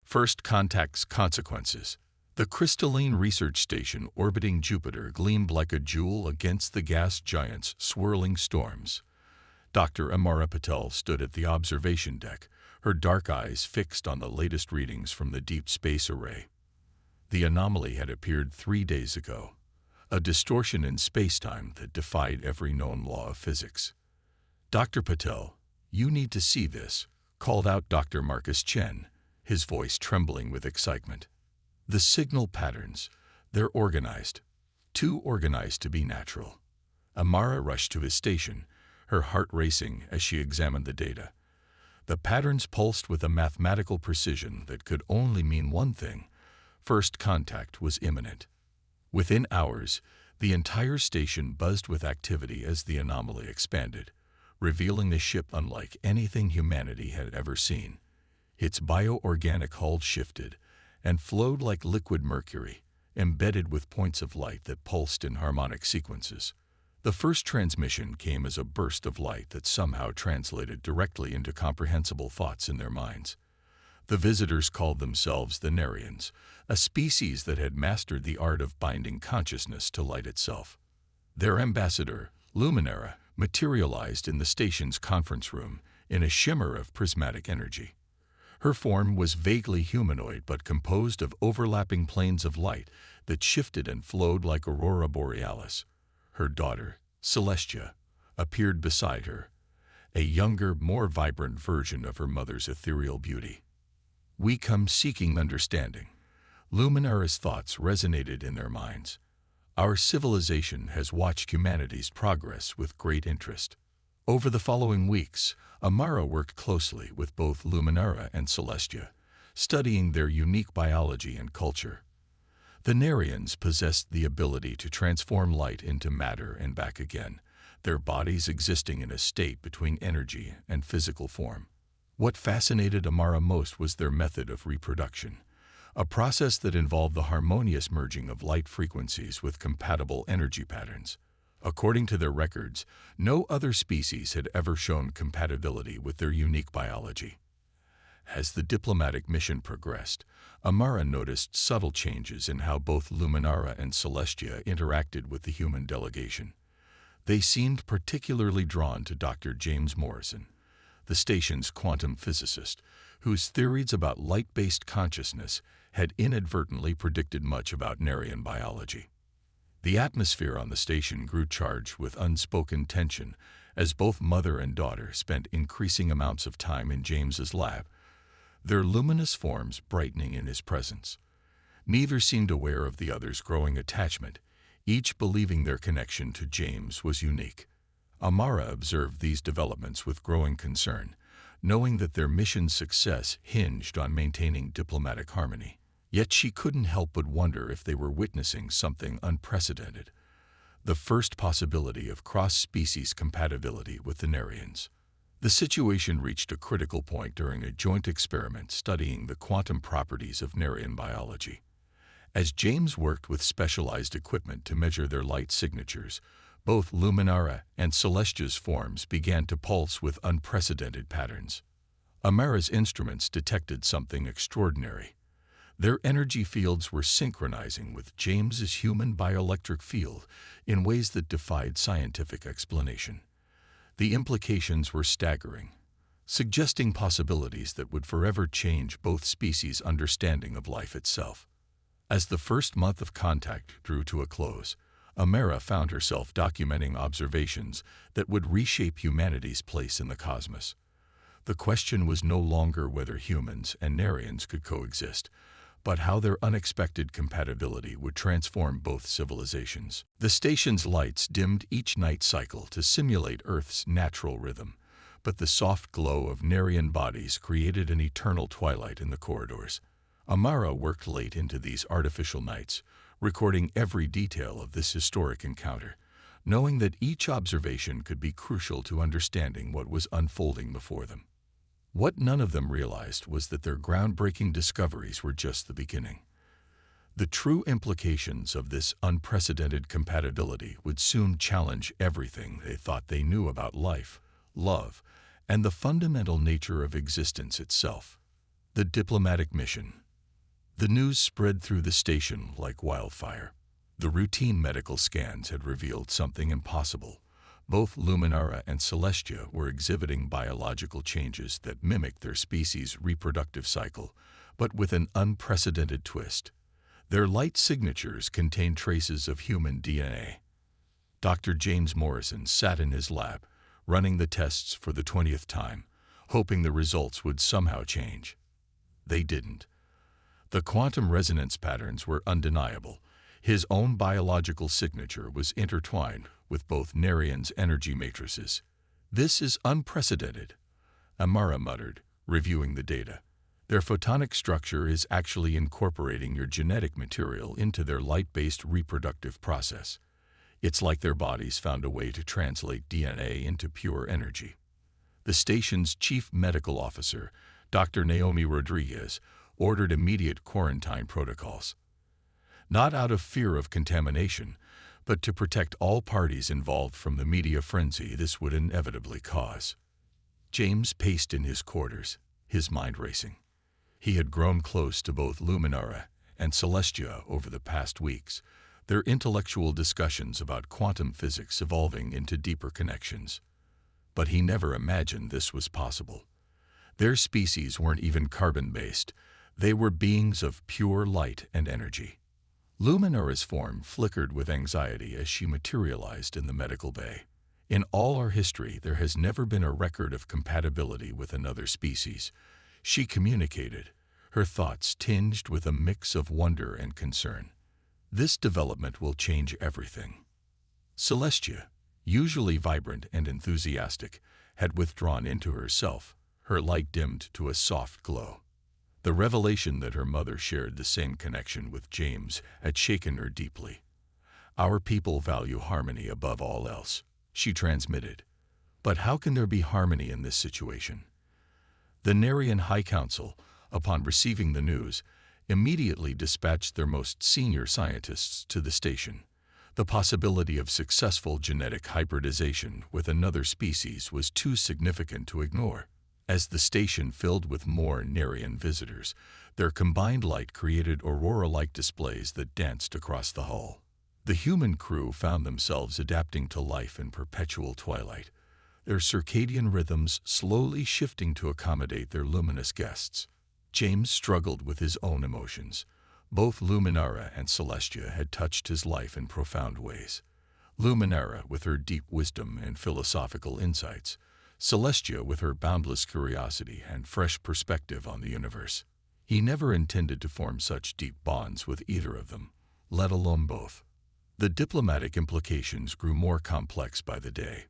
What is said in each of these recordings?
First Contact's consequences. The crystalline research station orbiting Jupiter gleamed like a jewel against the gas giant's swirling storms. Dr. Amara Patel stood at the observation deck, her dark eyes fixed on the latest readings from the deep space array. The anomaly had appeared 3 days ago, a distortion in spacetime that defied every known law of physics. "Dr. Patel, you need to see this," called out Dr. Marcus Chen, his voice trembling with excitement. "The signal patterns, they're organized. Too organized to be natural." Amara rushed to his station, her heart racing as she examined the data. The patterns pulsed with a mathematical precision that could only mean one thing: first contact was imminent. Within hours, the entire station buzzed with activity as the anomaly expanded, revealing a ship unlike anything humanity had ever seen. Its bioorganic hull shifted and flowed like liquid mercury, embedded with points of light that pulsed in harmonic sequences. The first transmission came as a burst of light that somehow translated directly into comprehensible thoughts in their minds. The visitors called themselves the Nerians, a species that had mastered the art of binding consciousness to light itself. Their ambassador, Luminara, materialized in the station's conference room in a shimmer of prismatic energy. Her form was vaguely humanoid but composed of overlapping planes of light that shifted and flowed like aurora borealis. Her daughter, Celestia, appeared beside her, a younger, more vibrant version of her mother's ethereal beauty. "We come seeking understanding." Luminara's thoughts resonated in their minds. "Our civilization has watched humanity's progress with great interest." Over the following weeks, Amara worked closely with both Luminara and Celestia, studying their unique biology and culture. The Nerians possessed the ability to transform light into matter and back again, their bodies existing in a state between energy and physical form. What fascinated Amara most was their method of reproduction, a process that involved the harmonious merging of light frequencies with compatible energy patterns. According to their records, no other species had ever shown compatibility with their unique biology. As the diplomatic mission progressed, Amara noticed subtle changes in how both Luminara and Celestia interacted with the human delegation. They seemed particularly drawn to Dr. James Morrison, the station's quantum physicist, whose theories about light-based consciousness had inadvertently predicted much about Nerian biology. The atmosphere on the station grew charged with unspoken tension as both mother and daughter spent increasing amounts of time in James's lab, their luminous forms brightening in his presence. Neither seemed aware of the other's growing attachment, each believing their connection to James was unique. Amara observed these developments with growing concern, knowing that their mission's success hinged on maintaining diplomatic harmony. Yet she couldn't help but wonder if they were witnessing something unprecedented, the first possibility of cross-species compatibility with the Nerians. The situation reached a critical point during a joint experiment studying the quantum properties of Nerian biology. As James worked with specialized equipment to measure their light signatures, both Luminara and Celestia's forms began to pulse with unprecedented patterns. Amara's instruments detected something extraordinary. Their energy fields were synchronizing with James's human bioelectric field in ways that defied scientific explanation. The implications were staggering, suggesting possibilities that would forever change both species' understanding of life itself. As the first month of contact drew to a close, Amara found herself documenting observations that would reshape humanity's place in the cosmos. The question was no longer whether humans and Nerians could coexist, but how their unexpected compatibility would transform both civilizations. The station's lights dimmed each night cycle to simulate Earth's natural rhythm, but the soft glow of Nerian bodies created an eternal twilight in the corridors. Amara worked late into these artificial nights, recording every detail of this historic encounter, knowing that each observation could be crucial to understanding what was unfolding before them. What none of them realized was that their groundbreaking discoveries were just the beginning. The true implications of this unprecedented compatibility would soon challenge everything they thought they knew about life, love, and the fundamental nature of existence itself. The diplomatic mission. The news spread through the station like wildfire. The routine medical scans had revealed something impossible. Both Luminara and Celestia were exhibiting biological changes that mimicked their species' reproductive cycle, but with an unprecedented twist. Their light signatures contained traces of human DNA. Dr. James Morrison sat in his lab, running the tests for the 20th time, hoping the results would somehow change. They didn't. The quantum resonance patterns were undeniable. His own biological signature was intertwined with both Nerian's energy matrices. "This is unprecedented," Amara muttered, reviewing the data. "Their photonic structure is actually incorporating your genetic material into their light-based reproductive process. It's like their bodies found a way to translate DNA into pure energy." The station's chief medical officer, Dr. Naomi Rodriguez, ordered immediate quarantine protocols. Not out of fear of contamination, but to protect all parties involved from the media frenzy this would inevitably cause. James paced in his quarters, his mind racing. He had grown close to both Luminara and Celestia over the past weeks, their intellectual discussions about quantum physics evolving into deeper connections. But he never imagined this was possible. Their species weren't even carbon-based. They were beings of pure light and energy. Luminara's form flickered with anxiety as she materialized in the medical bay. In all our history, there has never been a record of compatibility with another species. She communicated, her thoughts tinged with a mix of wonder and concern. This development will change everything. Celestia, usually vibrant and enthusiastic, had withdrawn into herself, her light dimmed to a soft glow. The revelation that her mother shared the same connection with James had shaken her deeply. "Our people value harmony above all else," she transmitted. "But how can there be harmony in this situation?" The Nerian High Council, upon receiving the news, immediately dispatched their most senior scientists to the station. The possibility of successful genetic hybridization with another species was too significant to ignore. As the station filled with more Nerian visitors, their combined light created aurora-like displays that danced across the hull. The human crew found themselves adapting to life in perpetual twilight, their circadian rhythms slowly shifting to accommodate their luminous guests. James struggled with his own emotions. Both Luminara and Celestia had touched his life in profound ways. Luminara with her deep wisdom and philosophical insights, Celestia with her boundless curiosity and fresh perspective on the universe. He never intended to form such deep bonds with either of them, let alone both. The diplomatic implications grew more complex by the day.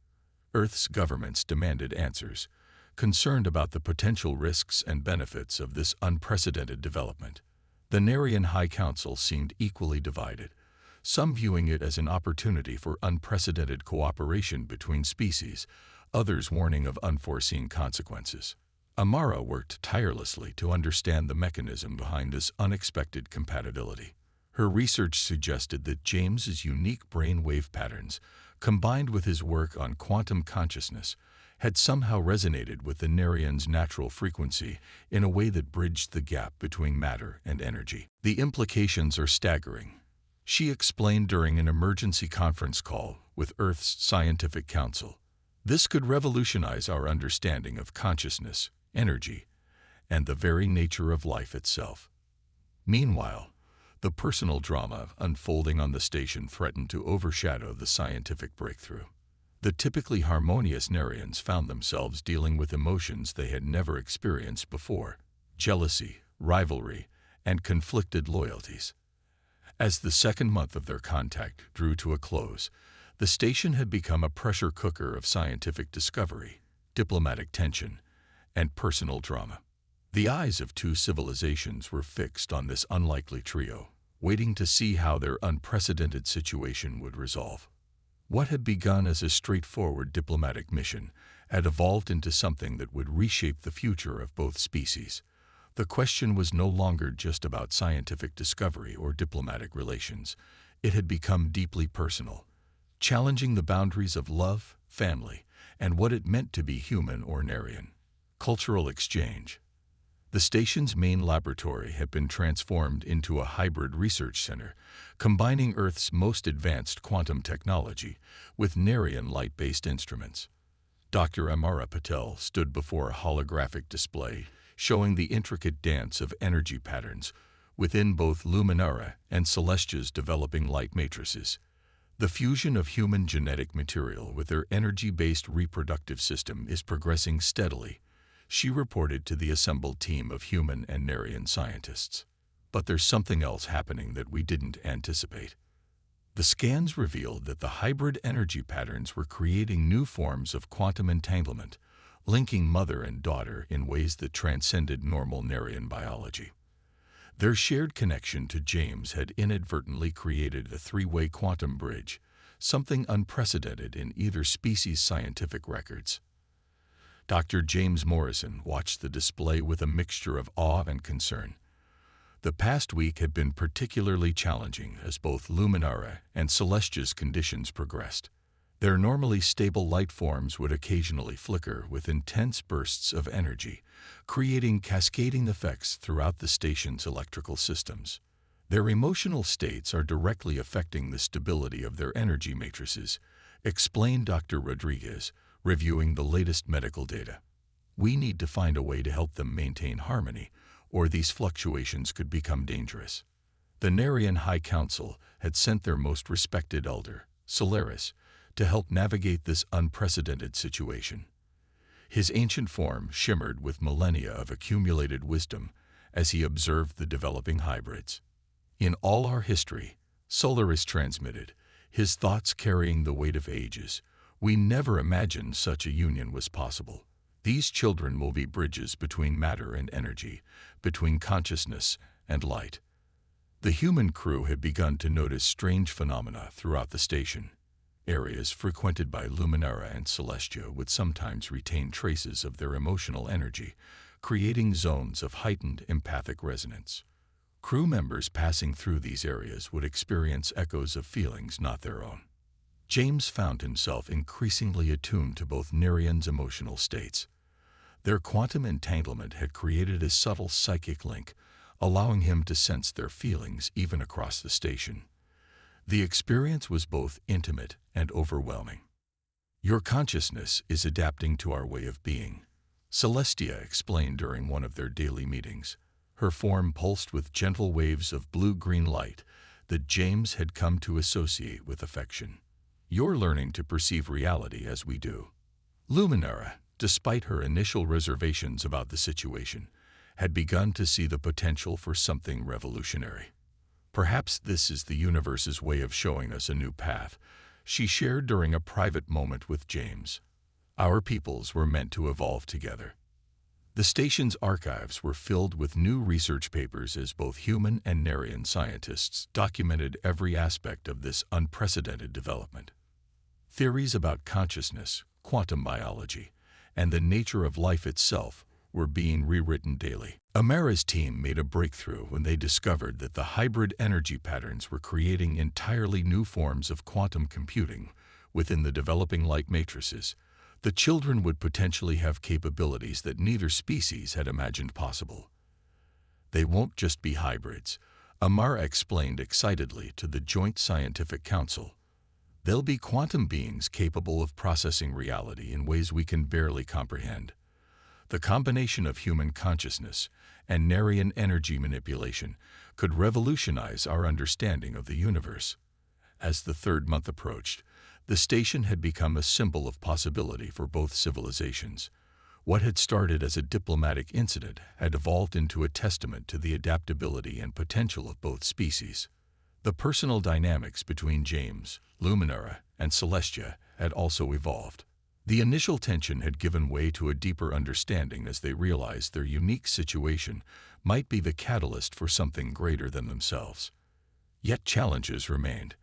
Earth's governments demanded answers, concerned about the potential risks and benefits of this unprecedented development. The Nerian High Council seemed equally divided, some viewing it as an opportunity for unprecedented cooperation between species, others warning of unforeseen consequences. Amara worked tirelessly to understand the mechanism behind this unexpected compatibility. Her research suggested that James's unique brainwave patterns, combined with his work on quantum consciousness, had somehow resonated with the Nerian's natural frequency in a way that bridged the gap between matter and energy. "The implications are staggering," she explained during an emergency conference call with Earth's Scientific Council. "This could revolutionize our understanding of consciousness, energy, and the very nature of life itself." Meanwhile, the personal drama unfolding on the station threatened to overshadow the scientific breakthrough. The typically harmonious Nerians found themselves dealing with emotions they had never experienced before: jealousy, rivalry, and conflicted loyalties. As the second month of their contact drew to a close, the station had become a pressure cooker of scientific discovery, diplomatic tension, and personal drama. The eyes of two civilizations were fixed on this unlikely trio, waiting to see how their unprecedented situation would resolve. What had begun as a straightforward diplomatic mission had evolved into something that would reshape the future of both species. The question was no longer just about scientific discovery or diplomatic relations. It had become deeply personal, challenging the boundaries of love, family, and what it meant to be human or Nerian. Cultural exchange. The station's main laboratory had been transformed into a hybrid research center, combining Earth's most advanced quantum technology with Nerian light-based instruments. Dr. Amara Patel stood before a holographic display showing the intricate dance of energy patterns within both Luminara and Celestia's developing light matrices. The fusion of human genetic material with their energy-based reproductive system is progressing steadily, she reported to the assembled team of human and Nerian scientists. But there's something else happening that we didn't anticipate. The scans revealed that the hybrid energy patterns were creating new forms of quantum entanglement, linking mother and daughter in ways that transcended normal Nerian biology. Their shared connection to James had inadvertently created a three-way quantum bridge, something unprecedented in either species' scientific records. Dr. James Morrison watched the display with a mixture of awe and concern. The past week had been particularly challenging as both Luminara and Celestia's conditions progressed. Their normally stable light forms would occasionally flicker with intense bursts of energy, creating cascading effects throughout the station's electrical systems. Their emotional states are directly affecting the stability of their energy matrices, explained Dr. Rodriguez, reviewing the latest medical data. We need to find a way to help them maintain harmony, or these fluctuations could become dangerous. The Nerian High Council had sent their most respected elder, Solaris, to help navigate this unprecedented situation. His ancient form shimmered with millennia of accumulated wisdom as he observed the developing hybrids. In all our history, Solaris transmitted, his thoughts carrying the weight of ages, we never imagined such a union was possible. These children will be bridges between matter and energy, between consciousness and light. The human crew had begun to notice strange phenomena throughout the station. Areas frequented by Luminara and Celestia would sometimes retain traces of their emotional energy, creating zones of heightened empathic resonance. Crew members passing through these areas would experience echoes of feelings not their own. James found himself increasingly attuned to both Nerian's emotional states. Their quantum entanglement had created a subtle psychic link, allowing him to sense their feelings even across the station. The experience was both intimate and overwhelming. Your consciousness is adapting to our way of being, Celestia explained during one of their daily meetings. Her form pulsed with gentle waves of blue-green light that James had come to associate with affection. You're learning to perceive reality as we do. Luminara, despite her initial reservations about the situation, had begun to see the potential for something revolutionary. Perhaps this is the universe's way of showing us a new path, she shared during a private moment with James. Our peoples were meant to evolve together. The station's archives were filled with new research papers as both human and Nerian scientists documented every aspect of this unprecedented development. Theories about consciousness, quantum biology, and the nature of life itself were being rewritten daily. Amara's team made a breakthrough when they discovered that the hybrid energy patterns were creating entirely new forms of quantum computing within the developing light matrices. The children would potentially have capabilities that neither species had imagined possible. They won't just be hybrids, Amara explained excitedly to the Joint Scientific Council. They'll be quantum beings capable of processing reality in ways we can barely comprehend. The combination of human consciousness and Nerian energy manipulation could revolutionize our understanding of the universe. As the third month approached, the station had become a symbol of possibility for both civilizations. What had started as a diplomatic incident had evolved into a testament to the adaptability and potential of both species. The personal dynamics between James, Luminara, and Celestia had also evolved. The initial tension had given way to a deeper understanding as they realized their unique situation might be the catalyst for something greater than themselves. Yet challenges remained.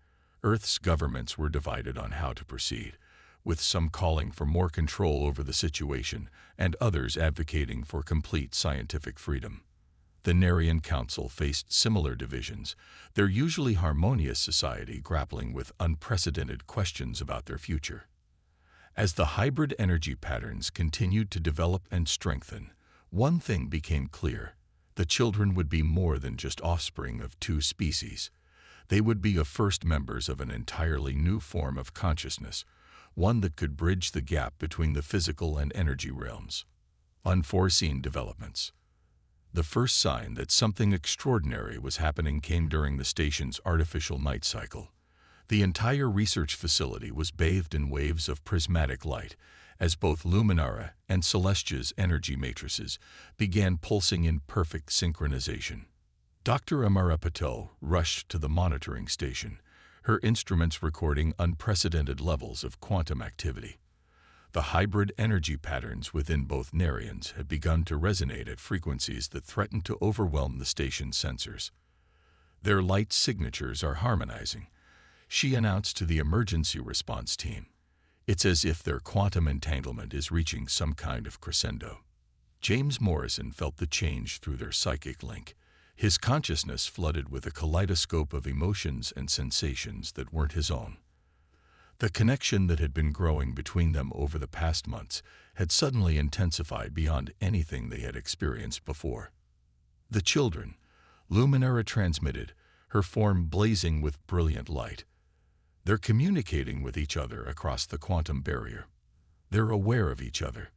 Earth's governments were divided on how to proceed, with some calling for more control over the situation and others advocating for complete scientific freedom. The Nerian Council faced similar divisions, their usually harmonious society grappling with unprecedented questions about their future. As the hybrid energy patterns continued to develop and strengthen, One thing became clear. The children would be more than just offspring of two species. They would be the first members of an entirely new form of consciousness, one that could bridge the gap between the physical and energy realms. Unforeseen developments. The first sign that something extraordinary was happening came during the station's artificial night cycle. The entire research facility was bathed in waves of prismatic light, as both Luminara and Celestia's energy matrices began pulsing in perfect synchronization. Dr. Amara Patel rushed to the monitoring station, her instruments recording unprecedented levels of quantum activity. The hybrid energy patterns within both Narians had begun to resonate at frequencies that threatened to overwhelm the station's sensors. Their light signatures are harmonizing, she announced to the emergency response team. It's as if their quantum entanglement is reaching some kind of crescendo. James Morrison felt the change through their psychic link. His consciousness flooded with a kaleidoscope of emotions and sensations that weren't his own. The connection that had been growing between them over the past months had suddenly intensified beyond anything they had experienced before. The children, Luminara transmitted, her form blazing with brilliant light. They're communicating with each other across the quantum barrier. They're aware of each other.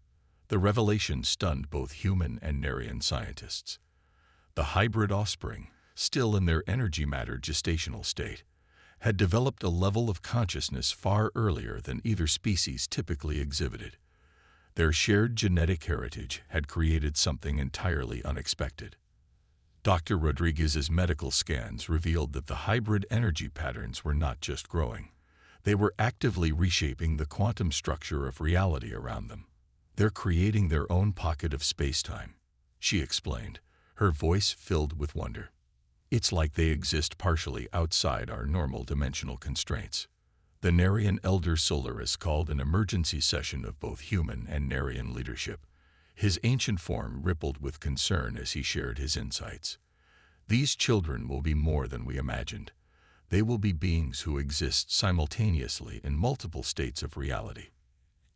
The revelation stunned both human and Narian scientists. The hybrid offspring, still in their energy matter gestational state, had developed a level of consciousness far earlier than either species typically exhibited. Their shared genetic heritage had created something entirely unexpected. Dr. Rodriguez's medical scans revealed that the hybrid energy patterns were not just growing. They were actively reshaping the quantum structure of reality around them. They're creating their own pocket of space-time, she explained, her voice filled with wonder. It's like they exist partially outside our normal dimensional constraints. The Narian elder Solaris called an emergency session of both human and Narian leadership. His ancient form rippled with concern as he shared his insights. These children will be more than we imagined. They will be beings who exist simultaneously in multiple states of reality.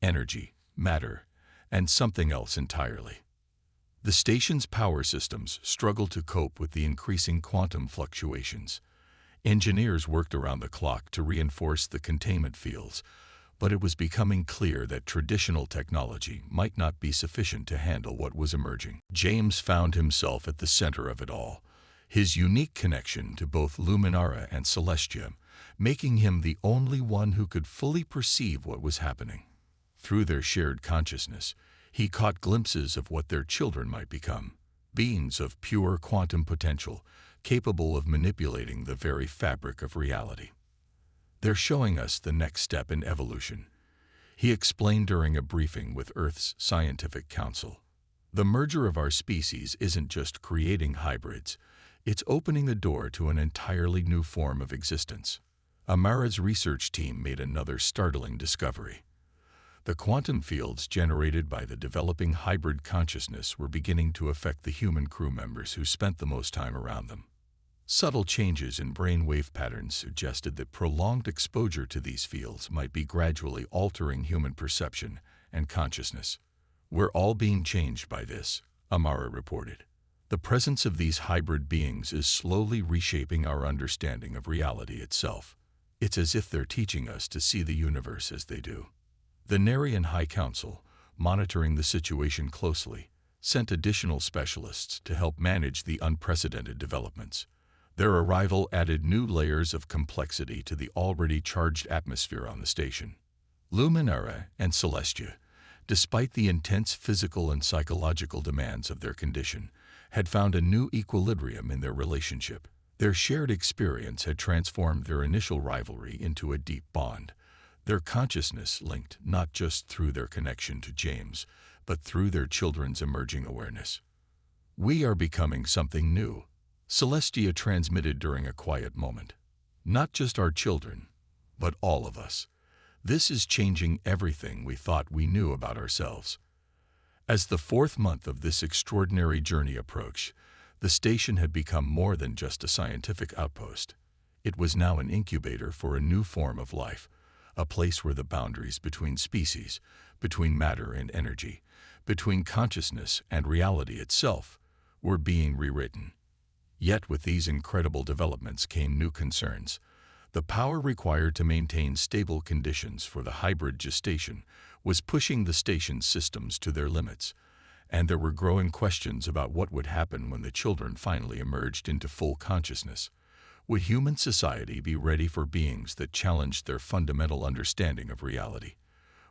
Energy, matter, and something else entirely. The station's power systems struggled to cope with the increasing quantum fluctuations. Engineers worked around the clock to reinforce the containment fields, but it was becoming clear that traditional technology might not be sufficient to handle what was emerging. James found himself at the center of it all, his unique connection to both Luminara and Celestia, making him the only one who could fully perceive what was happening. Through their shared consciousness, he caught glimpses of what their children might become, beings of pure quantum potential, capable of manipulating the very fabric of reality. They're showing us the next step in evolution, he explained during a briefing with Earth's Scientific Council. The merger of our species isn't just creating hybrids, it's opening the door to an entirely new form of existence. Amara's research team made another startling discovery. The quantum fields generated by the developing hybrid consciousness were beginning to affect the human crew members who spent the most time around them. Subtle changes in brainwave patterns suggested that prolonged exposure to these fields might be gradually altering human perception and consciousness. We're all being changed by this, Amara reported. The presence of these hybrid beings is slowly reshaping our understanding of reality itself. It's as if they're teaching us to see the universe as they do. The Narian High Council, monitoring the situation closely, sent additional specialists to help manage the unprecedented developments. Their arrival added new layers of complexity to the already charged atmosphere on the station. Luminara and Celestia, despite the intense physical and psychological demands of their condition, had found a new equilibrium in their relationship. Their shared experience had transformed their initial rivalry into a deep bond, their consciousness linked not just through their connection to James, but through their children's emerging awareness. We are becoming something new, Celestia transmitted during a quiet moment. Not just our children, but all of us. This is changing everything we thought we knew about ourselves. As the fourth month of this extraordinary journey approached, the station had become more than just a scientific outpost. It was now an incubator for a new form of life, a place where the boundaries between species, between matter and energy, between consciousness and reality itself, were being rewritten. Yet with these incredible developments came new concerns. The power required to maintain stable conditions for the hybrid gestation was pushing the station's systems to their limits, and there were growing questions about what would happen when the children finally emerged into full consciousness. Would human society be ready for beings that challenged their fundamental understanding of reality?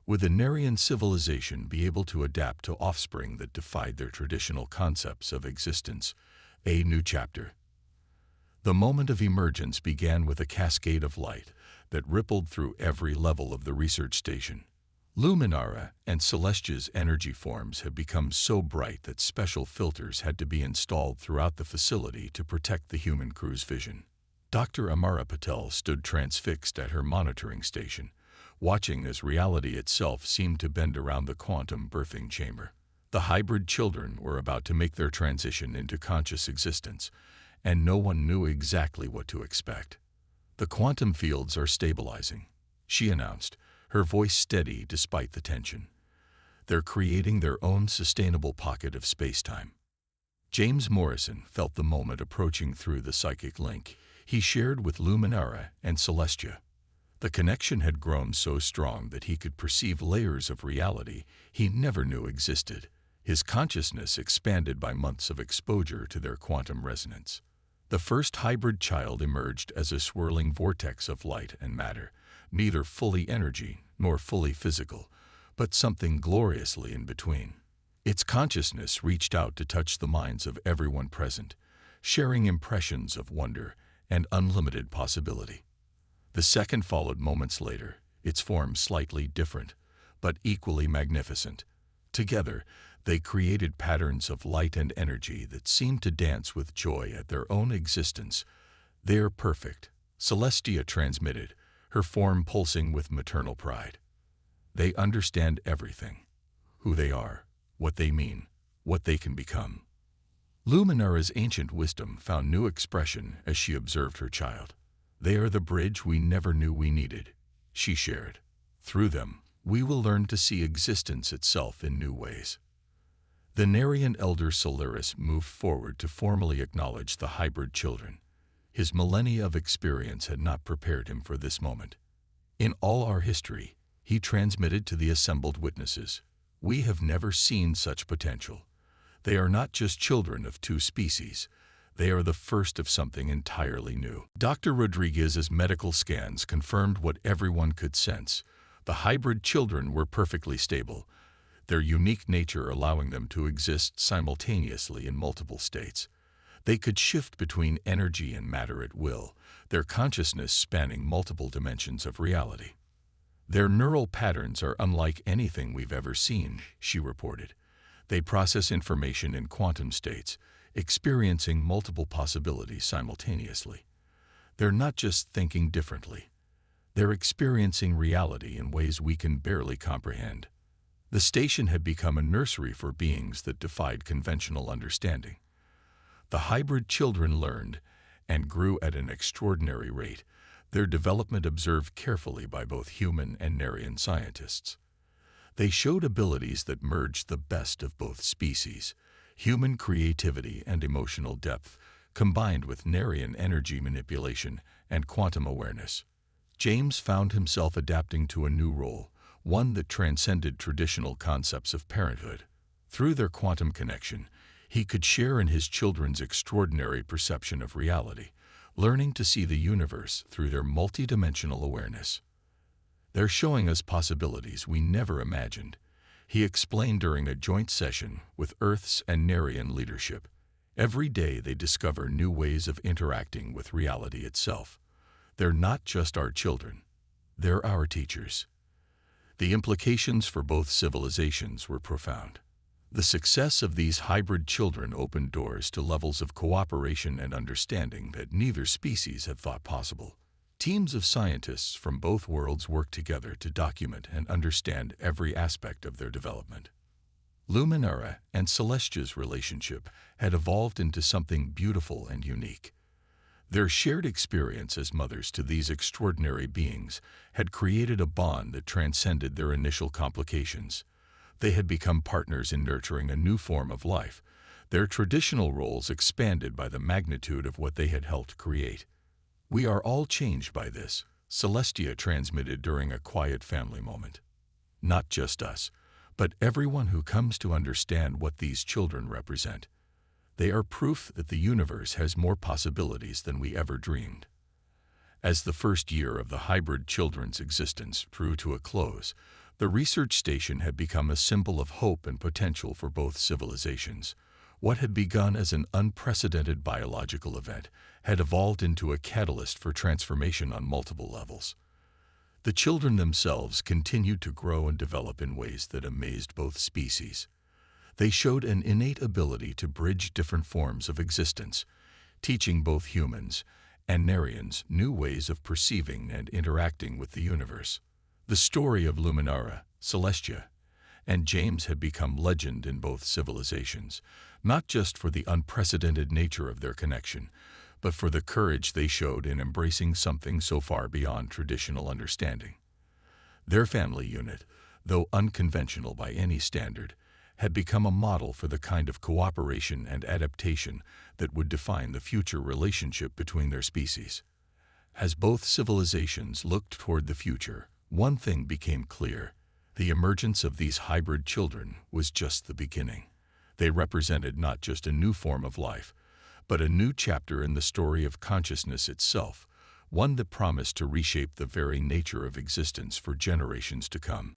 Would the Nerian civilization be able to adapt to offspring that defied their traditional concepts of existence? A new chapter. The moment of emergence began with a cascade of light that rippled through every level of the research station. Luminara and Celestia's energy forms had become so bright that special filters had to be installed throughout the facility to protect the human crew's vision. Dr. Amara Patel stood transfixed at her monitoring station, watching as reality itself seemed to bend around the quantum birthing chamber. The hybrid children were about to make their transition into conscious existence, and no one knew exactly what to expect. "The quantum fields are stabilizing," she announced, her voice steady despite the tension. "They're creating their own sustainable pocket of space-time." James Morrison felt the moment approaching through the psychic link he shared with Luminara and Celestia. The connection had grown so strong that he could perceive layers of reality he never knew existed, his consciousness expanded by months of exposure to their quantum resonance. The first hybrid child emerged as a swirling vortex of light and matter, neither fully energy nor fully physical, but something gloriously in between. Its consciousness reached out to touch the minds of everyone present, sharing impressions of wonder and unlimited possibility. The second followed moments later, its form slightly different, but equally magnificent. Together, they created patterns of light and energy that seemed to dance with joy at their own existence. "They're perfect," Celestia transmitted, her form pulsing with maternal pride. "They understand everything. Who they are, what they mean, what they can become." Luminara's ancient wisdom found new expression as she observed her child. "They are the bridge we never knew we needed," she shared. "Through them, we will learn to see existence itself in new ways." The Nerian elder Solaris moved forward to formally acknowledge the hybrid children. His millennia of experience had not prepared him for this moment. "In all our history," he transmitted to the assembled witnesses, "we have never seen such potential. They are not just children of two species. They are the first of something entirely new." Dr. Rodriguez's medical scans confirmed what everyone could sense. The hybrid children were perfectly stable, their unique nature allowing them to exist simultaneously in multiple states. They could shift between energy and matter at will, their consciousness spanning multiple dimensions of reality. "Their neural patterns are unlike anything we've ever seen," she reported. "They process information in quantum states, experiencing multiple possibilities simultaneously. They're not just thinking differently. They're experiencing reality in ways we can barely comprehend." The station had become a nursery for beings that defied conventional understanding. The hybrid children learned and grew at an extraordinary rate, their development observed carefully by both human and Nerian scientists. They showed abilities that merged the best of both species, human creativity and emotional depth, combined with Nerian energy manipulation and quantum awareness. James found himself adapting to a new role, one that transcended traditional concepts of parenthood. Through their quantum connection, he could share in his children's extraordinary perception of reality, learning to see the universe through their multidimensional awareness. "They're showing us possibilities we never imagined," he explained during a joint session with Earth's and Nerian leadership. "Every day they discover new ways of interacting with reality itself. They're not just our children, they're our teachers." The implications for both civilizations were profound. The success of these hybrid children opened doors to levels of cooperation and understanding that neither species had thought possible. Teams of scientists from both worlds worked together to document and understand every aspect of their development. Luminara and Celestia's relationship had evolved into something beautiful and unique. Their shared experience as mothers to these extraordinary beings had created a bond that transcended their initial complications. They had become partners in nurturing a new form of life, their traditional roles expanded by the magnitude of what they had helped create. "We are all changed by this," Celestia transmitted during a quiet family moment. "Not just us, but everyone who comes to understand what these children represent. They are proof that the universe has more possibilities than we ever dreamed." As the first year of the hybrid children's existence drew to a close, the research station had become a symbol of hope and potential for both civilizations. What had begun as an unprecedented biological event had evolved into a catalyst for transformation on multiple levels. The children themselves continued to grow and develop in ways that amazed both species. They showed an innate ability to bridge different forms of existence, teaching both humans and Narians new ways of perceiving and interacting with the universe. The story of Luminara, Celestia, and James had become legend in both civilizations, not just for the unprecedented nature of their connection, but for the courage they showed in embracing something so far beyond traditional understanding. Their family unit, though unconventional by any standard, had become a model for the kind of cooperation and adaptation that would define the future relationship between their species. As both civilizations looked toward the future, one thing became clear: the emergence of these hybrid children was just the beginning. They represented not just a new form of life, but a new chapter in the story of consciousness itself, one that promised to reshape the very nature of existence for generations to come.